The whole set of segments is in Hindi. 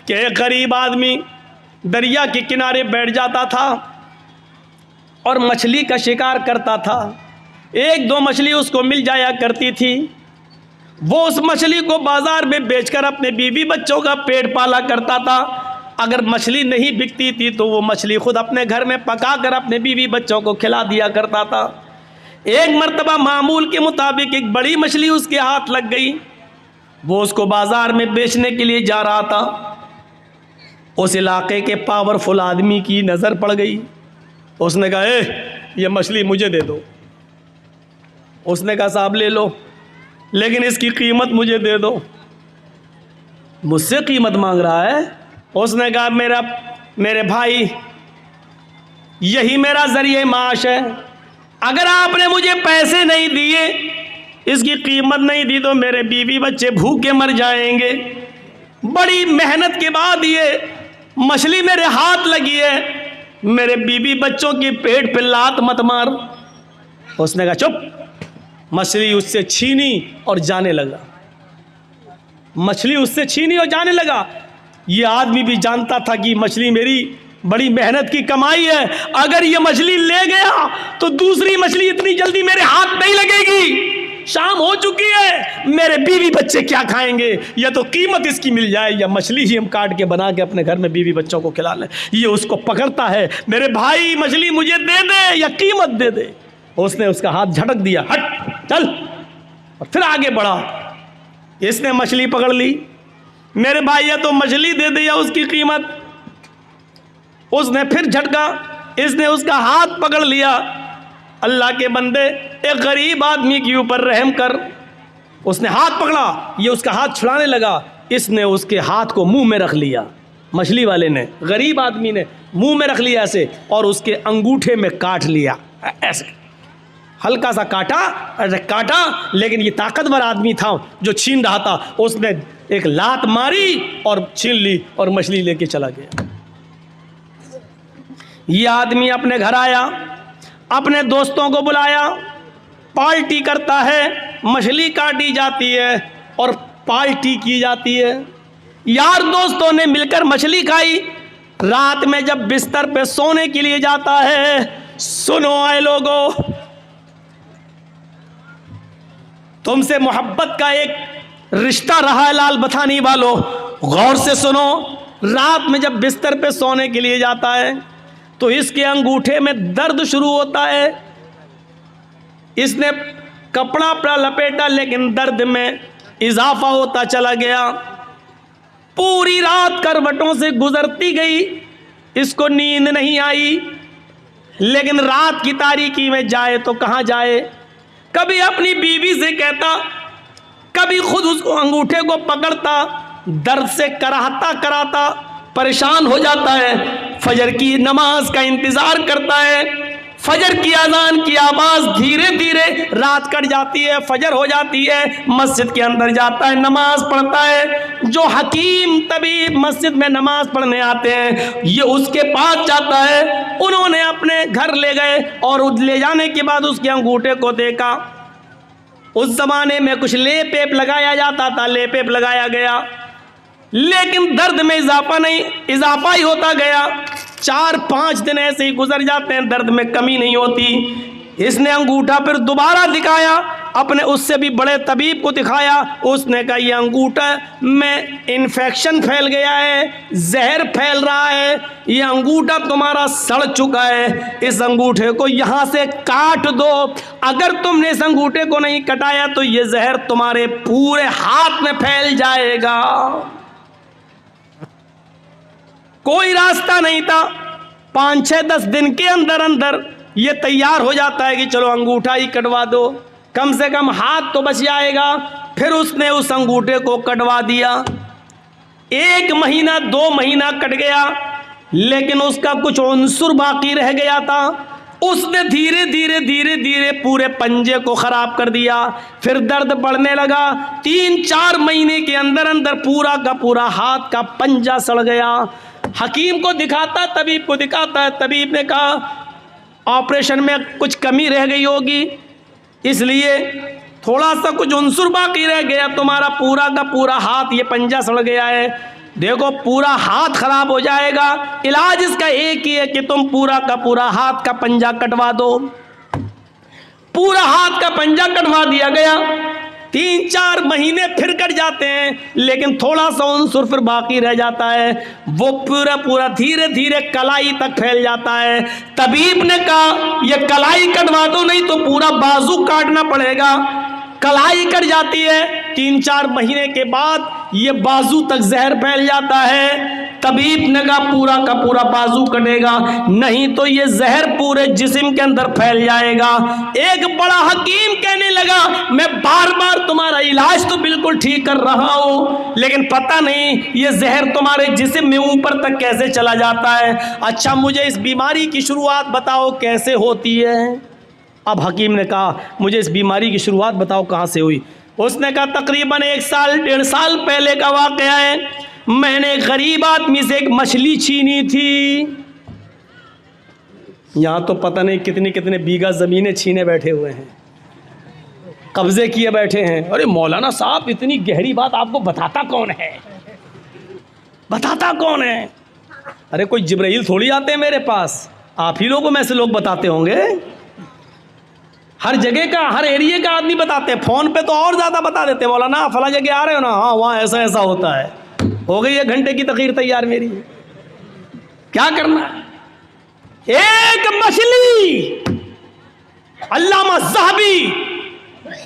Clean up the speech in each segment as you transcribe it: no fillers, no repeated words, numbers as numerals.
कि एक गरीब आदमी दरिया के किनारे बैठ जाता था और मछली का शिकार करता था। एक दो मछली उसको मिल जाया करती थी। वो उस मछली को बाजार में बेचकर अपने बीवी बच्चों का पेट पाला करता था। अगर मछली नहीं बिकती थी तो वो मछली खुद अपने घर में पकाकर अपने बीवी बच्चों को खिला दिया करता था। एक मर्तबा मामूल के मुताबिक एक बड़ी मछली उसके हाथ लग गई। वो उसको बाजार में बेचने के लिए जा रहा था। उस इलाके के पावरफुल आदमी की नज़र पड़ गई। उसने कहा, ये मछली मुझे दे दो। उसने कहा, साहब ले लो, लेकिन इसकी कीमत मुझे दे दो। मुझसे कीमत मांग रहा है। उसने कहा, मेरे भाई, यही मेरा जरिए माश है। अगर आपने मुझे पैसे नहीं दिए, इसकी कीमत नहीं दी, तो मेरे बीवी बच्चे भूखे मर जाएंगे। बड़ी मेहनत के बाद ये मछली मेरे हाथ लगी है, मेरे बीवी बच्चों के पेट पे लात मत मार। उसने कहा, चुप। मछली उससे छीनी और जाने लगा। मछली उससे छीनी और जाने लगा। ये आदमी भी जानता था कि मछली मेरी बड़ी मेहनत की कमाई है। अगर ये मछली ले गया तो दूसरी मछली इतनी जल्दी मेरे हाथ नहीं लगेगी। शाम हो चुकी है, मेरे बीवी बच्चे क्या खाएंगे? या तो कीमत इसकी मिल जाए या मछली ही हम काट के बना के अपने घर में बीवी बच्चों को खिला लें। ये उसको पकड़ता है, मेरे भाई मछली मुझे दे दे या कीमत दे दे। उसने उसका हाथ झटक दिया, हट चल, और फिर आगे बढ़ा। इसने मछली पकड़ ली। मेरे भाई या तो मछली दे दे या उसकी कीमत। उसने फिर झटका, इसने उसका हाथ पकड़ लिया। अल्लाह के बंदे, एक गरीब आदमी के ऊपर रहम कर। उसने हाथ पकड़ा, ये उसका हाथ छुड़ाने लगा। इसने उसके हाथ को मुंह में रख लिया। मछली वाले ने, गरीब आदमी ने मुंह में रख लिया ऐसे, और उसके अंगूठे में काट लिया ऐसे। हल्का सा काटा, ऐसे काटा, लेकिन ये ताकतवर आदमी था जो छीन रहा था। उसने एक लात मारी और छीन ली और मछली लेके चला गया। ये आदमी अपने घर आया, अपने दोस्तों को बुलाया, पार्टी करता है। मछली काटी जाती है और पार्टी की जाती है। यार दोस्तों ने मिलकर मछली खाई। रात में जब बिस्तर पे सोने के लिए जाता है, सुनो आए लोगों, तुमसे मोहब्बत का एक रिश्ता रहा है लाल बथानी वालों, गौर से सुनो। रात में जब बिस्तर पे सोने के लिए जाता है तो इसके अंगूठे में दर्द शुरू होता है। इसने कपड़ा अपना लपेटा, लेकिन दर्द में इजाफा होता चला गया। पूरी रात करवटों से गुजरती गई, इसको नींद नहीं आई। लेकिन रात की तारीकी में जाए तो कहाँ जाए? कभी अपनी बीवी से कहता, कभी खुद उसको अंगूठे को पकड़ता, दर्द से कराहता कराता परेशान हो जाता है। फजर की नमाज का इंतजार करता है। फजर की अजान की आवाज़ धीरे धीरे रात कट जाती है, फजर हो जाती है। मस्जिद के अंदर जाता है, नमाज पढ़ता है। जो हकीम तबीब मस्जिद में नमाज पढ़ने आते हैं, ये उसके पास जाता है। उन्होंने अपने घर ले गए और ले जाने के बाद उसके अंगूठे को देखा। उस जमाने में कुछ लेप वेप लगाया जाता था, लेप वेप लगाया गया, लेकिन दर्द में इजाफा ही होता गया। 4-5 दिन ऐसे ही गुजर जाते हैं, दर्द में कमी नहीं होती। इसने अंगूठा फिर दोबारा दिखाया, अपने उससे भी बड़े तबीब को दिखाया। उसने कहा, ये अंगूठा में इन्फेक्शन फैल गया है, जहर फैल रहा है, ये अंगूठा तुम्हारा सड़ चुका है, इस अंगूठे को यहाँ से काट दो। अगर तुमने इस अंगूठे को नहीं कटाया तो ये जहर तुम्हारे पूरे हाथ में फैल जाएगा। कोई रास्ता नहीं था। 5-6-10 दिन के अंदर अंदर ये तैयार हो जाता है कि चलो अंगूठा ही कटवा दो, कम से कम हाथ तो बच जाएगा। फिर उसने उस अंगूठे को कटवा दिया। 1 महीना 2 महीना कट गया, लेकिन उसका कुछ अंसुर बाकी रह गया था। उसने धीरे धीरे धीरे धीरे पूरे पंजे को खराब कर दिया। फिर दर्द बढ़ने लगा। 3-4 महीने के अंदर अंदर पूरा का पूरा हाथ का पंजा सड़ गया। हकीम को दिखाता, तबीब को दिखाता है। तबीब ने कहा, ऑपरेशन में कुछ कमी रह गई होगी, इसलिए थोड़ा सा कुछ अंसुर बाकी रह गया, तुम्हारा पूरा का पूरा हाथ ये पंजा सड़ गया है। देखो पूरा हाथ खराब हो जाएगा, इलाज इसका एक ही है कि तुम पूरा का पूरा हाथ का पंजा कटवा दो। पूरा हाथ का पंजा कटवा दिया गया। 3-4 महीने फिर कट जाते हैं, लेकिन थोड़ा सा उनसुर फिर बाकी रह जाता है। वो पूरा पूरा धीरे धीरे कलाई तक फैल जाता है। तबीब ने कहा ये कलाई कटवा दो, नहीं तो पूरा बाजू काटना पड़ेगा। कलाई कट जाती है। 3-4 महीने के बाद ये बाजू तक जहर फैल जाता है। तबीब ने कहा पूरा का पूरा बाजू कटेगा, नहीं तो ये जहर पूरे जिस्म के अंदर फैल जाएगा। एक बड़ा हकीम कहने लगा मैं बार बार तुम्हारा इलाज तो बिल्कुल ठीक कर रहा हूं, लेकिन पता नहीं ये जहर तुम्हारे जिस्म में ऊपर तक कैसे चला जाता है। अच्छा मुझे इस बीमारी की शुरुआत बताओ कैसे होती है। अब हकीम ने कहा मुझे इस बीमारी की शुरुआत बताओ कहाँ से हुई। उसने कहा तकरीबन 1-1.5 साल पहले का वाक़या है। मैंने गरीब आदमी से एक मछली छीनी थी। यहाँ तो पता नहीं कितनी कितने बीघा ज़मीनें छीने बैठे हुए हैं, कब्जे किए बैठे हैं। अरे मौलाना साहब इतनी गहरी बात आपको बताता कौन है, बताता कौन है? अरे कोई जिब्राइल थोड़ी आते हैं मेरे पास, आप ही लोगों में से लोग बताते होंगे। हर जगह का हर एरिया का आदमी बताते हैं, फ़ोन पे तो और ज़्यादा बता देते हैं। मौलाना फला जगह आ रहे हो ना, हाँ वहाँ ऐसा ऐसा होता है। हो गई 1 घंटे की तकरीर तैयार मेरी। क्या करना है? एक मछली, अल्लामा ज़हाबी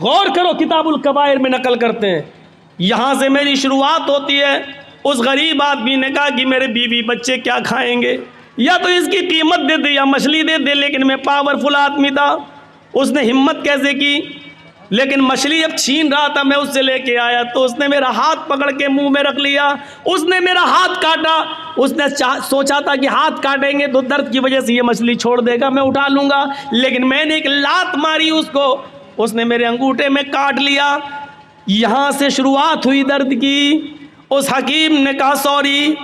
गौर करो किताबुल कबायर में नकल करते हैं। यहां से मेरी शुरुआत होती है। उस गरीब आदमी ने कहा कि मेरे बीवी बच्चे क्या खाएंगे, या तो इसकी कीमत दे दे या मछली दे दे। लेकिन मैं पावरफुल आदमी था, उसने हिम्मत कैसे की। लेकिन मछली जब छीन रहा था मैं उससे लेके आया तो उसने मेरा हाथ पकड़ के मुंह में रख लिया। उसने मेरा हाथ काटा। उसने सोचा था कि हाथ काटेंगे तो दर्द की वजह से ये मछली छोड़ देगा, मैं उठा लूंगा। लेकिन मैंने एक लात मारी उसको, उसने मेरे अंगूठे में काट लिया। यहाँ से शुरुआत हुई दर्द की। उस हकीम ने कहा सॉरी,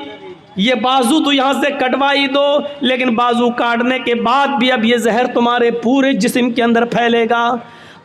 ये बाजू तो यहाँ से कटवा ही दो, लेकिन बाजू काटने के बाद भी अब ये जहर तुम्हारे पूरे जिस्म के अंदर फैलेगा।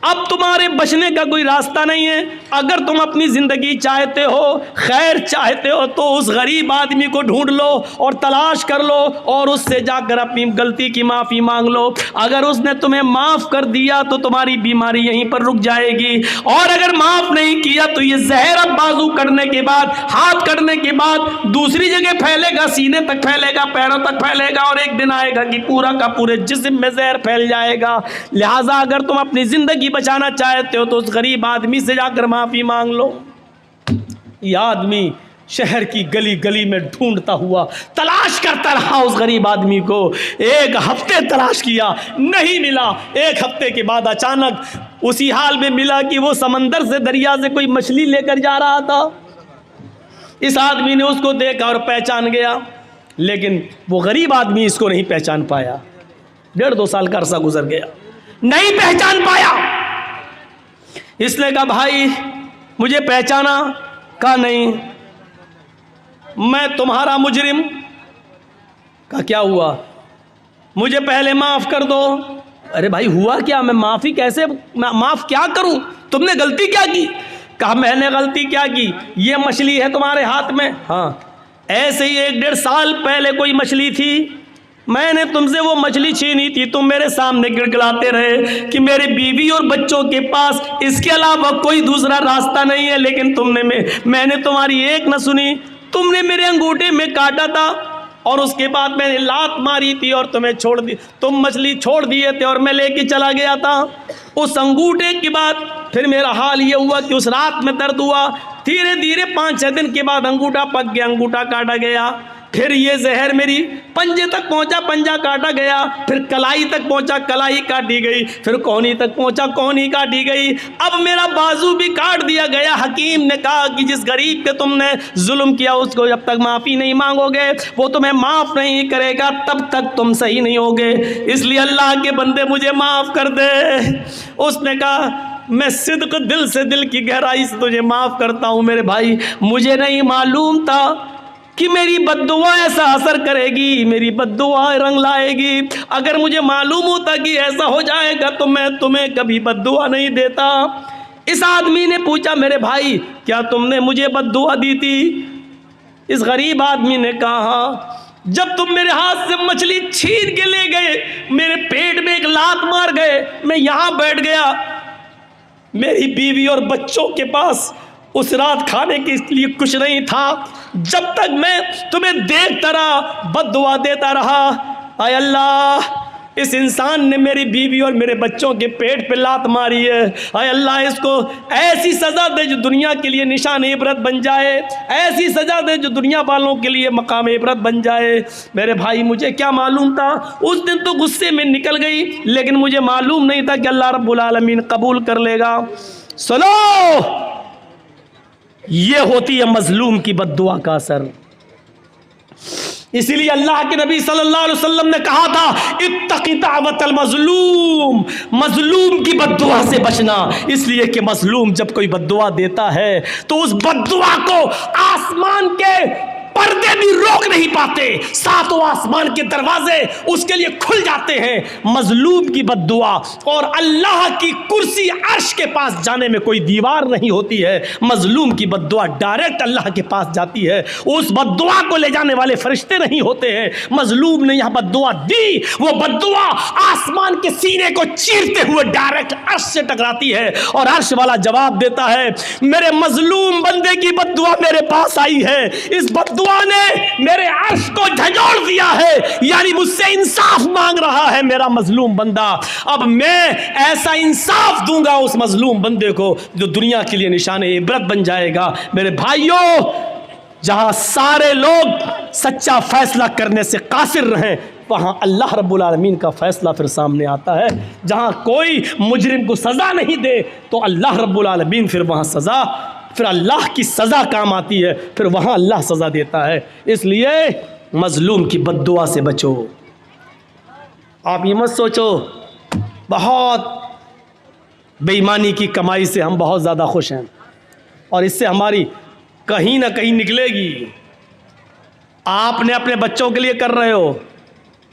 अब तुम्हारे बचने का कोई रास्ता नहीं है। अगर तुम अपनी ज़िंदगी चाहते हो, खैर चाहते हो, तो उस गरीब आदमी को ढूंढ लो और तलाश कर लो और उससे जाकर अपनी गलती की माफ़ी मांग लो। अगर उसने तुम्हें माफ़ कर दिया तो तुम्हारी बीमारी यहीं पर रुक जाएगी, और अगर माफ़ नहीं किया तो ये जहर अब बाजू कटने के बाद, हाथ कटने के बाद दूसरी जगह फैलेगा, सीने तक फैलेगा, पैरों तक फैलेगा, और एक दिन आएगा कि पूरा का पूरे जिस्म में जहर फैल जाएगा। लिहाजा अगर तुम अपनी ज़िंदगी बचाना चाहते हो तो उस गरीब आदमी से जाकर माफी मांग लो। यह आदमी शहर की गली गली में ढूंढता हुआ तलाश करता रहा उस गरीब आदमी को। 1 हफ्ते तलाश किया, नहीं मिला। 1 हफ्ते के बाद अचानक उसी हाल में मिला कि वो समंदर से, दरिया से कोई मछली लेकर जा रहा था। इस आदमी ने उसको देखा और पहचान गया, लेकिन वो गरीब आदमी इसको नहीं पहचान पाया। 1.5-2 साल का अरसा गुजर गया, नहीं पहचान पाया। इसने कहा भाई मुझे पहचाना? कहा नहीं, मैं तुम्हारा मुजरिम। कहा क्या हुआ? मुझे पहले माफ़ कर दो। अरे भाई हुआ क्या? मैं माफ़ी कैसे, माफ़ क्या करूं? तुमने गलती क्या की? कहा मैंने गलती क्या की, ये मछली है तुम्हारे हाथ में। हाँ, ऐसे ही 1-1.5 साल पहले कोई मछली थी, मैंने तुमसे वो मछली छीनी थी। तुम मेरे सामने गिड़गिड़ाते रहे कि मेरे बीवी और बच्चों के पास इसके अलावा कोई दूसरा रास्ता नहीं है, लेकिन मैंने तुम्हारी एक न सुनी। तुमने मेरे अंगूठे में काटा था और उसके बाद मैंने लात मारी थी और तुम्हें छोड़ दी, तुम मछली छोड़ दिए थे और मैं लेके चला गया था। उस अंगूठे के बाद फिर मेरा हाल ये हुआ कि उस रात में दर्द हुआ। धीरे धीरे 5-6 दिन के बाद अंगूठा पक गया, अंगूठा काटा गया। फिर ये जहर मेरी पंजे तक पहुंचा, पंजा काटा गया। फिर कलाई तक पहुंचा, कलाई काटी गई। फिर कोहनी तक पहुंचा, कोहनी काटी गई। अब मेरा बाजू भी काट दिया गया। हकीम ने कहा कि जिस गरीब पे तुमने जुल्म किया उसको जब तक माफ़ी नहीं मांगोगे वो तुम्हें माफ़ नहीं करेगा, तब तक तुम सही नहीं होगे। इसलिए अल्लाह के बंदे मुझे माफ़ कर दे। उसने कहा मैं सिद्क दिल से, दिल की गहराई से तुझे माफ़ करता हूँ मेरे भाई। मुझे नहीं मालूम था कि मेरी बद्दुआ ऐसा असर करेगी, मेरी बद्दुआ रंग लाएगी। अगर मुझे मालूम होता कि ऐसा हो जाएगा तो मैं तुम्हें कभी बद्दुआ नहीं देता। इस आदमी ने पूछा मेरे भाई क्या तुमने मुझे बद्दुआ दी थी? इस गरीब आदमी ने कहा, जब तुम मेरे हाथ से मछली छीन के ले गए, मेरे पेट में एक लात मार गए, मैं यहाँ बैठ गया, मेरी बीवी और बच्चों के पास उस रात खाने के लिए कुछ नहीं था। जब तक मैं तुम्हें देखता रहा, बद्दुआ देता रहा, आय अल्लाह इस इंसान ने मेरी बीवी और मेरे बच्चों के पेट पे लात मारी है, आय अल्लाह इसको ऐसी सज़ा दे जो दुनिया के लिए निशान इबरत बन जाए, ऐसी सज़ा दे जो दुनिया वालों के लिए मकाम इबरत बन जाए। मेरे भाई, मुझे क्या मालूम था, उस दिन तो गुस्से में निकल गई, लेकिन मुझे मालूम नहीं था कि अल्लाह रब्बुल आलमीन कबूल कर लेगा। सुनो, ये होती है मजलूम की बद्दुआ का असर। इसीलिए अल्लाह के नबी सल्लल्लाहु अलैहि वसल्लम ने कहा था, इत्तक़ी दावतल मजलूम, मजलूम की बद्दुआ से बचना। इसलिए कि मजलूम जब कोई बद्दुआ देता है तो उस बद्दुआ को आसमान के पर्दे भी रोक नहीं पाते, सातों आसमान के दरवाजे उसके लिए खुल जाते हैं। मजलूम की बद्दुआ और अल्लाह की कुर्सी अर्श के पास जाने में कोई दीवार नहीं होती है। मजलूम की बद्दुआ डायरेक्ट अल्लाह के पास जाती है, उस बद्दुआ को ले जाने वाले फरिश्ते नहीं होते हैं। मजलूम ने यह बद्दुआ दी, वो बद्दुआ आसमान के सीने को चीरते हुए डायरेक्ट अर्श से टकराती है और अर्श वाला जवाब देता है, मेरे मजलूम बंदे की बद्दुआ मेरे पास आई है, इस बद्दुआ ने मेरे अर्श को झंझोड़ दिया है, यानी मुझसे इंसाफ मांग रहा है मेरा मजलूम बंदा। अब मैं ऐसा इंसाफ दूंगा उस मजलूम बंदे को जो दुनिया के लिए निशान इबरत बन जाएगा। मेरे भाइयों, जहां सारे लोग सच्चा फैसला करने से कासिर रहें, वहाँ अल्लाह रब्बुल आलमीन का फैसला फिर सामने आता है। जहाँ कोई मुजरिम को सज़ा नहीं दे तो अल्लाह रब्बुल आलमीन फिर वहाँ सज़ा, फिर अल्लाह की सज़ा काम आती है, फिर वहाँ अल्लाह सज़ा देता है। इसलिए मजलूम की बद्दुआ से बचो। आप ये मत सोचो बहुत बेईमानी की कमाई से हम बहुत ज़्यादा खुश हैं और इससे हमारी कहीं ना कहीं निकलेगी। आपने अपने बच्चों के लिए कर रहे हो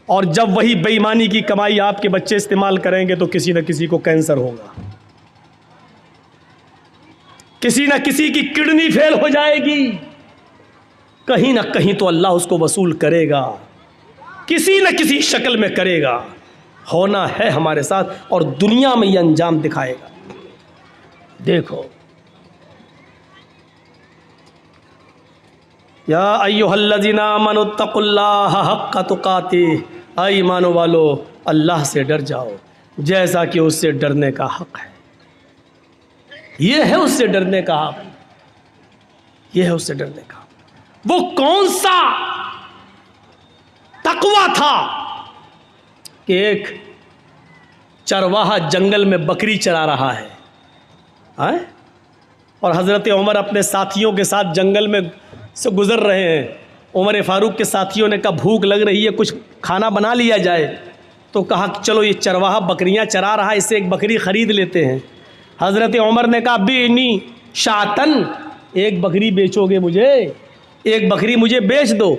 और जब वही बेईमानी की कमाई आपके बच्चे इस्तेमाल करेंगे तो किसी न किसी को कैंसर होगा, किसी न किसी की किडनी फेल हो जाएगी, कहीं ना कहीं तो अल्लाह उसको वसूल करेगा, किसी न किसी शक्ल में करेगा। होना है हमारे साथ और दुनिया में ये अंजाम दिखाएगा। देखो, या अय्युहल्लज़ीना आमनुत्तक़ुल्लाह हक़्क़ तुक़ातिह, ऐ ईमान वालो अल्लाह से डर जाओ जैसा कि उससे डरने का हक़ है। ये है उससे डरने का हक़, ये है उससे डरने का। वो कौन सा तक़वा था कि एक चरवाहा जंगल में बकरी चरा रहा है, और हज़रत उमर अपने साथियों के साथ जंगल में से गुज़र रहे हैं। उमर फ़ारूक के साथियों ने कहा भूख लग रही है, कुछ खाना बना लिया जाए। तो कहा चलो ये चरवाहा बकरियां चरा रहा है, इससे एक बकरी ख़रीद लेते हैं। हज़रत उमर ने कहा बेनी शातन, एक बकरी बेचोगे मुझे, एक बकरी मुझे बेच दो।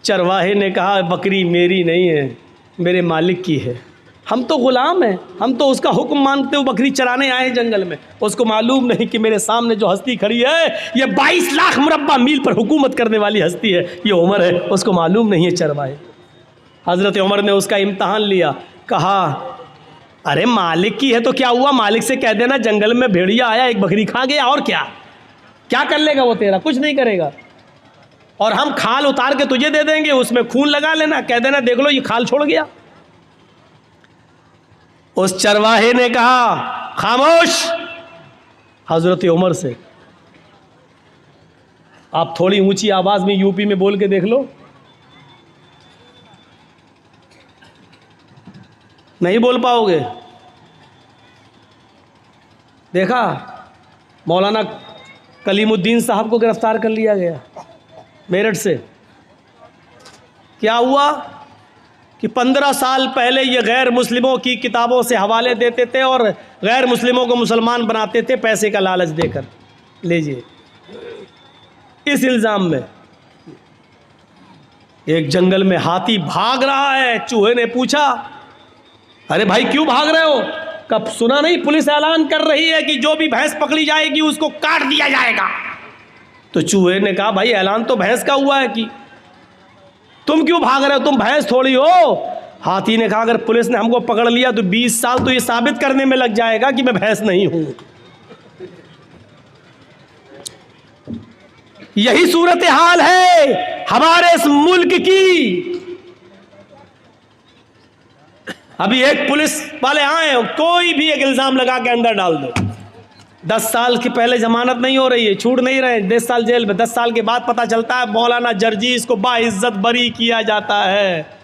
चरवाहे ने कहा बकरी मेरी नहीं है, मेरे मालिक की है, हम तो ग़ुलाम हैं, हम तो उसका हुक्म मानते हुए बकरी चराने आए जंगल में। उसको मालूम नहीं कि मेरे सामने जो हस्ती खड़ी है ये 22 लाख मुरब्बा मील पर हुकूमत करने वाली हस्ती है, ये उमर है, उसको मालूम नहीं है चरवाहे। हज़रत उमर ने उसका इम्तहान लिया, कहा अरे मालिक की है तो क्या हुआ, मालिक से कह देना जंगल में भेड़िया आया एक बकरी खा गया, और क्या क्या कर लेगा वो तेरा, कुछ नहीं करेगा। और हम खाल उतार के तुझे दे देंगे, उसमें खून लगा लेना, कह देना देख लो ये खाल छोड़ गया। उस चरवाहे ने कहा खामोश। हजरत उमर से आप थोड़ी ऊंची आवाज में यूपी में बोल के देख लो, नहीं बोल पाओगे। देखा मौलाना कलीमुद्दीन साहब को गिरफ्तार कर लिया गया मेरठ से। क्या हुआ कि 15 साल पहले ये गैर मुस्लिमों की किताबों से हवाले देते थे और गैर मुस्लिमों को मुसलमान बनाते थे पैसे का लालच देकर। लीजिए, इस इल्ज़ाम में एक जंगल में हाथी भाग रहा है। चूहे ने पूछा अरे भाई क्यों भाग रहे हो? कब सुना नहीं पुलिस ऐलान कर रही है कि जो भी भैंस पकड़ी जाएगी उसको काट दिया जाएगा। तो चूहे ने कहा भाई ऐलान तो भैंस का हुआ है कि तुम क्यों भाग रहे हो, तुम भैंस थोड़ी हो। हाथी ने कहा अगर पुलिस ने हमको पकड़ लिया तो 20 साल तो ये साबित करने में लग जाएगा कि मैं भैंस नहीं हूं। यही सूरत हाल है हमारे इस मुल्क की। अभी एक पुलिस वाले आए, कोई भी एक इल्जाम लगा के अंदर डाल दो, 10 साल की पहले जमानत नहीं हो रही है, छूट नहीं रहे, 10 साल जेल में, 10 साल के बाद पता चलता है मौलाना जर्जीस को बाइज्जत बरी किया जाता है,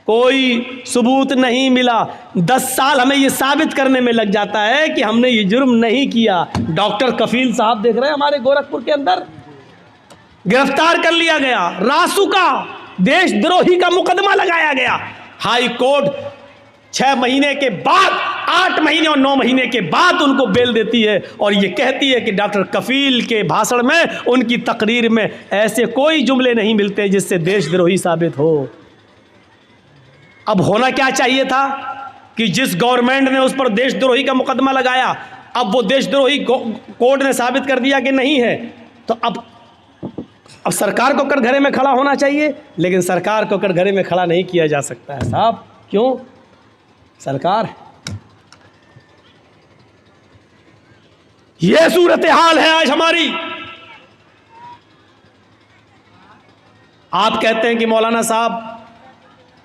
कोई सबूत नहीं मिला। 10 साल हमें ये साबित करने में लग जाता है कि हमने ये जुर्म नहीं किया। डॉक्टर कफील साहब देख रहे हैं हमारे गोरखपुर के अंदर, गिरफ्तार कर लिया गया, रासुका देशद्रोही का मुकदमा लगाया गया। हाई कोर्ट 6 महीने के बाद, 8 महीने और 9 महीने के बाद उनको बेल देती है और ये कहती है कि डॉक्टर कफील के भाषण में, उनकी तकरीर में ऐसे कोई जुमले नहीं मिलते जिससे देशद्रोही साबित हो। अब होना क्या चाहिए था कि जिस गवर्नमेंट ने उस पर देशद्रोही का मुकदमा लगाया, अब वो देशद्रोही कोर्ट ने साबित कर दिया कि नहीं है, तो अब सरकार को कटघरे में खड़ा होना चाहिए, लेकिन सरकार को कटघरे में खड़ा नहीं किया जा सकता है साहब। क्यों? सरकार, यह सूरत हाल है आज हमारी। आप कहते हैं कि मौलाना साहब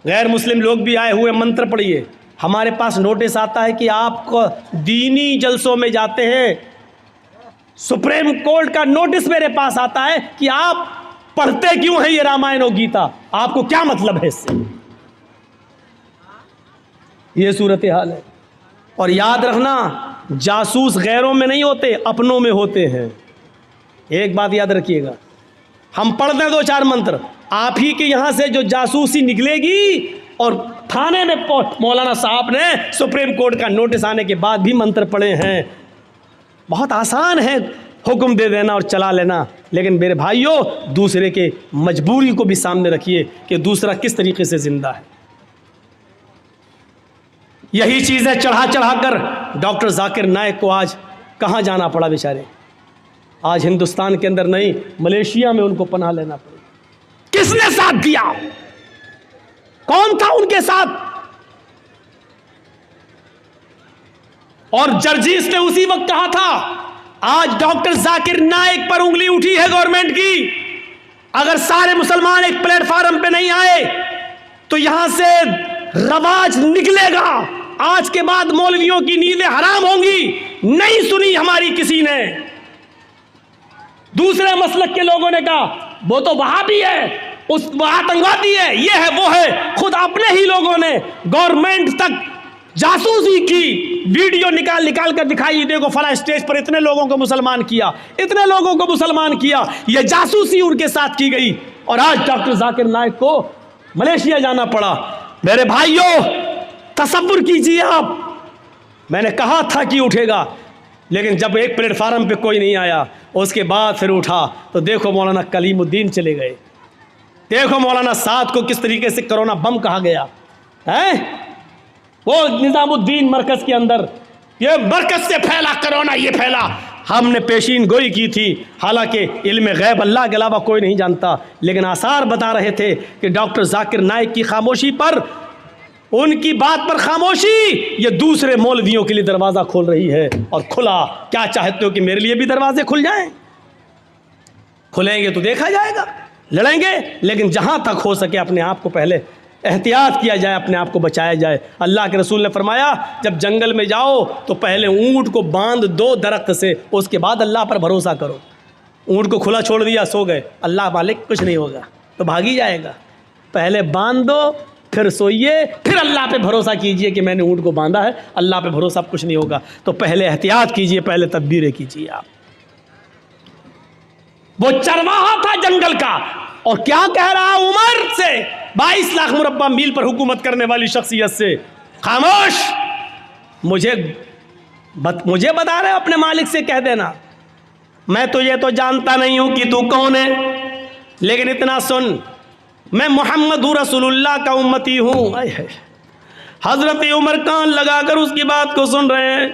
गैर मुस्लिम लोग भी आए हुए, मंत्र पढ़िए। हमारे पास नोटिस आता है कि आप दीनी जलसों में जाते हैं, सुप्रीम कोर्ट का नोटिस मेरे पास आता है कि आप पढ़ते क्यों हैं ये रामायण और गीता, आपको क्या मतलब है इससे? ये सूरत हाल है। और याद रखना, जासूस गैरों में नहीं होते, अपनों में होते हैं। एक बात याद रखिएगा, हम पढ़ दें 2-4 मंत्र, आप ही के यहां से जो जासूसी निकलेगी, और थाने में मौलाना साहब ने सुप्रीम कोर्ट का नोटिस आने के बाद भी मंत्र पढ़े हैं। बहुत आसान है हुक्म दे देना और चला लेना, लेकिन मेरे भाइयों दूसरे के मजबूरी को भी सामने रखिए कि दूसरा किस तरीके से जिंदा है। यही चीज़ें चढ़ा चढ़ा कर डॉक्टर जाकिर नाइक को आज कहाँ जाना पड़ा बेचारे। आज हिंदुस्तान के अंदर नहीं, मलेशिया में उनको पनाह लेना पड़ा। किसने साथ दिया? कौन था उनके साथ? और जर्जीस ने उसी वक्त कहा था, आज डॉक्टर जाकिर नाइक पर उंगली उठी है गवर्नमेंट की। अगर सारे मुसलमान एक प्लेटफार्म पे नहीं आए तो यहां से रवाज निकलेगा। आज के बाद मौलवियों की नींदें हराम होंगी। नहीं सुनी हमारी किसी ने। दूसरे मसलक के लोगों ने कहा वो तो वहाबी है, उस आतंकवादी है, ये है वो है। खुद अपने ही लोगों ने गवर्नमेंट तक जासूसी की वीडियो निकाल निकाल कर दिखाई, देखो फला स्टेज पर इतने लोगों को मुसलमान किया, इतने लोगों को मुसलमान किया। ये जासूसी उनके साथ की गई और आज डॉक्टर जाकिर नाइक को मलेशिया जाना पड़ा। मेरे भाइयों तसव्वुर कीजिए आप, मैंने कहा था कि उठेगा, लेकिन जब एक प्लेटफार्म पे कोई नहीं आया उसके बाद फिर उठा तो देखो मौलाना कलीमुद्दीन चले गए, देखो मौलाना साद को किस तरीके से कोरोना बम कहा गया है। वो निजामुद्दीन मरकज के अंदर, ये मरकज से फैला कोरोना, ये फैला। हमने पेशीन गोई की थी, हालांकि इल्म गैब अल्लाह के अलावा कोई नहीं जानता, लेकिन आसार बता रहे थे कि डॉक्टर जाकिर नाइक की खामोशी पर, उनकी बात पर खामोशी ये दूसरे मौलवियों के लिए दरवाज़ा खोल रही है। और खुला, क्या चाहते हो कि मेरे लिए भी दरवाजे खुल जाएं? खुलेंगे तो देखा जाएगा, लड़ेंगे, लेकिन जहां तक हो सके अपने आप को पहले एहतियात किया जाए, अपने आप को बचाया जाए। अल्लाह के रसूल ने फरमाया जब जंगल में जाओ तो पहले ऊँट को बांध दो दरख्त से, उसके बाद अल्लाह पर भरोसा करो। ऊँट को खुला छोड़ दिया, सो गए, अल्लाह मालिक कुछ नहीं होगा तो भाग ही जाएगा। पहले बांध दो, फिर सोइए, फिर अल्लाह पे भरोसा कीजिए कि मैंने ऊँट को बांधा है, अल्लाह पे भरोसा कुछ नहीं होगा। तो पहले एहतियात कीजिए, पहले तदबीरें कीजिए आप। वो चरवाहा था जंगल का, और क्या कह रहा उमर से, 22 लाख मुरब्बा मील पर हुकूमत करने वाली शख्सियत से, खामोश, मुझे बता रहे अपने मालिक से कह देना, मैं तो ये तो जानता नहीं हूं कि तू कौन है, लेकिन इतना सुन, मैं मोहम्मद रसूलुल्लाह का उम्मती हूं। हजरत उमर कान लगाकर उसकी बात को सुन रहे हैं।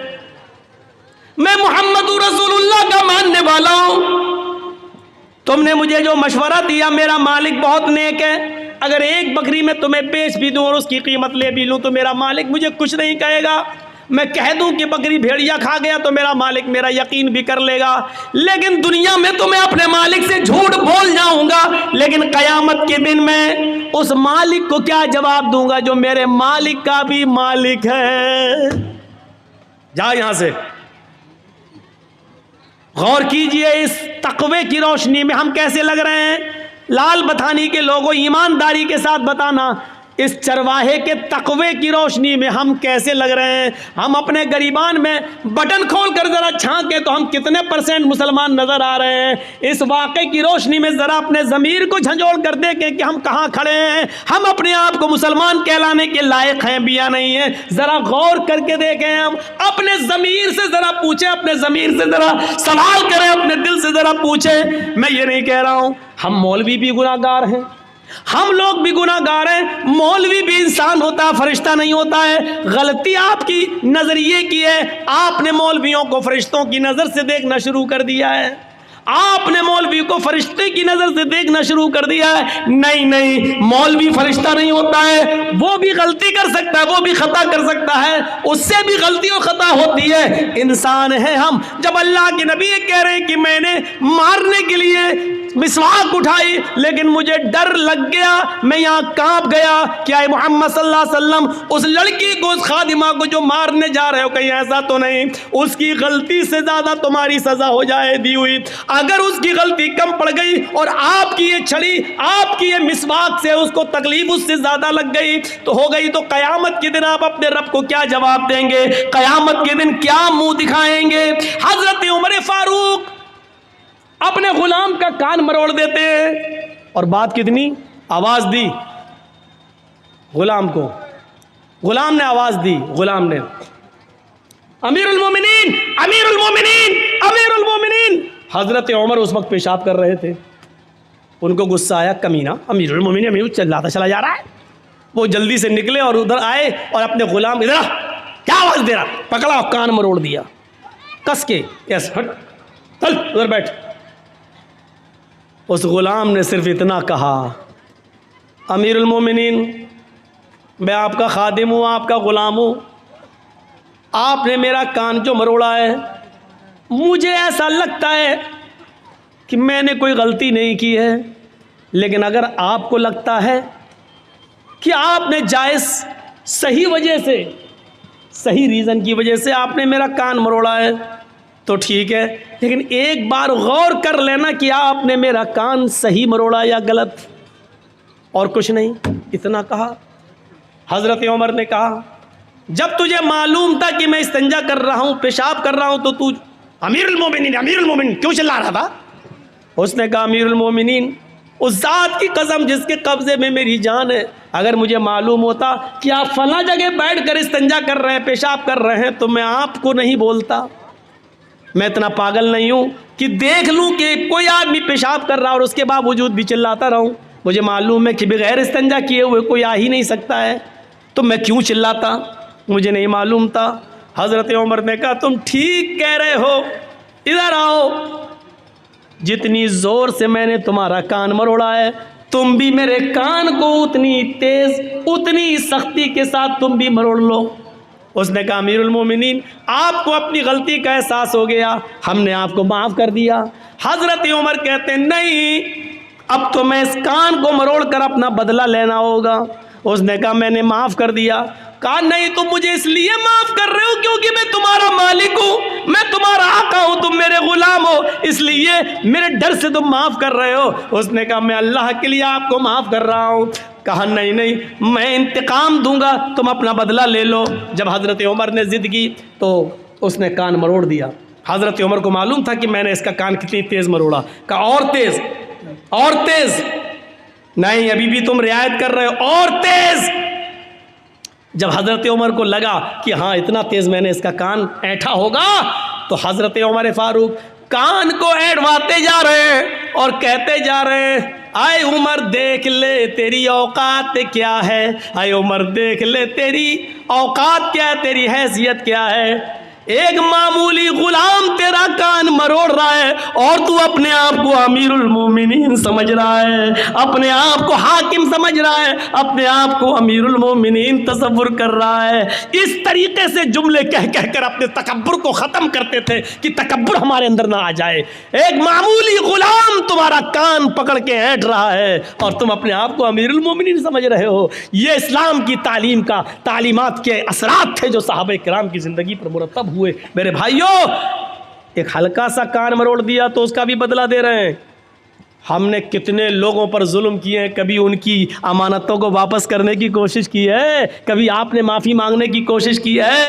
मैं मोहम्मद रसूलुल्लाह का मानने वाला हूं, तुमने मुझे जो मशवरा दिया, मेरा मालिक बहुत नेक है। अगर एक बकरी मैं तुम्हें बेच भी दूं और उसकी कीमत ले भी लूं तो मेरा मालिक मुझे कुछ नहीं कहेगा। मैं कह दूं कि बकरी भेड़िया खा गया तो मेरा मालिक मेरा यकीन भी कर लेगा। लेकिन दुनिया में तो मैं अपने मालिक से झूठ बोल जाऊंगा, लेकिन कयामत के दिन मैं उस मालिक को क्या जवाब दूंगा जो मेरे मालिक का भी मालिक है। जा यहां से। गौर कीजिए इस तकवे की रोशनी में हम कैसे लग रहे हैं। लाल बथानी के लोगों, ईमानदारी के साथ बताना, इस चरवाहे के तकवे की रोशनी में हम कैसे लग रहे हैं। हम अपने गरीबान में बटन खोलकर जरा झांके तो हम कितने % मुसलमान नजर आ रहे हैं। इस वाक़े की रोशनी में जरा अपने ज़मीर को झंझोड़ कर देखें कि हम कहाँ खड़े हैं। हम अपने आप को मुसलमान कहलाने के लायक हैं भी या नहीं है। जरा गौर करके देखें, हम अपने ज़मीर से जरा पूछें, अपने ज़मीर से जरा सवाल करें, अपने दिल से जरा पूछें। मैं ये नहीं कह रहा हूँ हम मौलवी भी गुनाहगार हैं, हम लोग भी गुनाहगार हैं। मौलवी भी इंसान होता है, फरिश्ता नहीं होता है। गलती आपकी नजरिए की है। आपने मौलवियों को फरिश्तों की नजर से देखना शुरू कर दिया है। आपने मौलवी को फरिश्ते की नजर से देखना शुरू कर दिया है। नहीं नहीं, मौलवी फरिश्ता नहीं होता है। वो भी गलती कर सकता है, वो भी खता कर सकता है, उससे भी गलती और खता होती है। इंसान है हम। जब अल्लाह के नबी कह रहे हैं कि मैंने मारने के लिए मिसवाक उठाई लेकिन मुझे डर लग गया, मैं यहाँ कांप गया, क्या मोहम्मद सल्लल्लाहु अलैहि वसल्लम उस लड़की को, उस खादिमा को जो मारने जा रहे हो, कहीं ऐसा तो नहीं उसकी गलती से ज्यादा तुम्हारी सजा हो जाए दी हुई। अगर उसकी गलती कम पड़ गई और आपकी ये छड़ी, आपकी ये मिसवाक से उसको तकलीफ उससे ज्यादा लग गई तो हो गई। तो कयामत के दिन आप अपने रब को क्या जवाब देंगे? कयामत के दिन क्या मुंह दिखाएंगे? हजरत उमर फारूक अपने गुलाम का कान मरोड़ देते हैं। और बात कितनी, आवाज दी गुलाम को, गुलाम ने आवाज दी, गुलाम ने अमीरुल मोमिनीन, अमीरुल मोमिनीन, अमीरुल मोमिनीन। हजरत उमर उस वक्त पेशाब कर रहे थे। उनको गुस्सा आया, कमीना अमीरुल मोमिनीन, अमीरुल चिल्लाता चला जा रहा है। वो जल्दी से निकले और उधर आए और अपने गुलाम, इधर क्या आवाज दे रहा, पकड़ा और कान मरोड़ दिया कस के। यस, हट, चल उधर बैठ। उस गुलाम ने सिर्फ इतना कहा, अमीरुल मोमिनीन, मैं आपका खादिम हूँ, आपका गुलाम हूँ, आपने मेरा कान जो मरोड़ा है, मुझे ऐसा लगता है कि मैंने कोई गलती नहीं की है, लेकिन अगर आपको लगता है कि आपने जायज़ सही वजह से, सही रीज़न की वजह से आपने मेरा कान मरोड़ा है तो ठीक है, लेकिन एक बार गौर कर लेना कि आपने मेरा कान सही मरोड़ा या गलत, और कुछ नहीं। इतना कहा। हज़रत उमर ने कहा, जब तुझे मालूम था कि मैं इस्तिंजा कर रहा हूँ, पेशाब कर रहा हूँ, तो तू अमीरुल मोमिनीन क्यों चिल्ला रहा था? उसने कहा, अमीरुल मोमिनीन, उस ज़ात की कसम जिसके कब्ज़े में मेरी जान है, अगर मुझे मालूम होता कि आप फला जगह बैठ कर इस्तिंजा कर रहे हैं, पेशाब कर रहे हैं, तो मैं आपको नहीं बोलता। मैं इतना पागल नहीं हूँ कि देख लूँ कि कोई आदमी पेशाब कर रहा और उसके बावजूद भी चिल्लाता रहूँ। मुझे मालूम है कि बगैर इस्तिंजा किए हुए कोई आ ही नहीं सकता है, तो मैं क्यों चिल्लाता? मुझे नहीं मालूम था। हज़रत उमर ने कहा, तुम ठीक कह रहे हो, इधर आओ। जितनी ज़ोर से मैंने तुम्हारा कान मरोड़ा है, तुम भी मेरे कान को उतनी तेज़, उतनी सख्ती के साथ तुम भी मरोड़ लो। उसने कहा, अमीरुल मोमिनीन, आपको अपनी गलती का एहसास हो गया, हमने आपको माफ़ कर दिया। हज़रत उमर कहते हैं, नहीं, अब तो मैं इस कान को मरोड़ कर अपना बदला लेना होगा। उसने कहा, मैंने माफ़ कर दिया। कहा, नहीं, तुम मुझे इसलिए माफ़ कर रहे हो क्योंकि मैं तुम्हारा मालिक हूँ, मैं तुम्हारा आका हूँ, तुम मेरे गुलाम हो, इसलिए मेरे डर से तुम माफ़ कर रहे हो। उसने कहा, मैं अल्लाह के लिए आपको माफ़ कर रहा हूँ। कहा, नहीं नहीं, मैं इंतकाम दूंगा, तुम अपना बदला ले लो। जब हज़रत उमर ने ज़िद की तो उसने कान मरोड़ दिया। हज़रत उमर को मालूम था कि मैंने इसका कान कितनी तेज़ मरोड़ा। कहा, और तेज़, और तेज़। नहीं, अभी भी तुम रियायत कर रहे हो, और तेज़। जब हज़रत उमर को लगा कि हाँ, इतना तेज़ मैंने इसका कान ऐंठा होगा, तो हज़रत उमर फारूक कान को ऐंठवाते जा रहे हैं और कहते जा रहे हैं, आए उमर देख ले तेरी औकात क्या है, आए उमर देख ले तेरी औकात क्या है, तेरी हैसियत क्या है। एक मामूली गुलाम तेरा कान मरोड़ रहा है और तू अपने आप को अमीरुल मोमिनीन समझ रहा है, अपने आप को हाकिम समझ रहा है, अपने आप को अमीरुल मोमिनीन तसव्वुर कर रहा है। इस तरीके से जुमले कह कहकर अपने तकब्बुर को ख़त्म करते थे कि तकब्बुर हमारे अंदर ना आ जाए। एक मामूली गुलाम तुम्हारा कान पकड़ के ऐंठ रहा है और तुम अपने आप को अमीरुल मोमिनीन समझ रहे हो। ये इस्लाम की तालीम का तालीमात के असरात थे जो सहाबा किराम की ज़िंदगी पर मुरतब हुए। मेरे भाइयों, एक हल्का सा कान मरोड़ दिया तो उसका भी बदला दे रहे हैं। हमने कितने लोगों पर जुल्म किए हैं, कभी उनकी अमानतों को वापस करने की कोशिश की है, कभी आपने माफ़ी मांगने की कोशिश की है?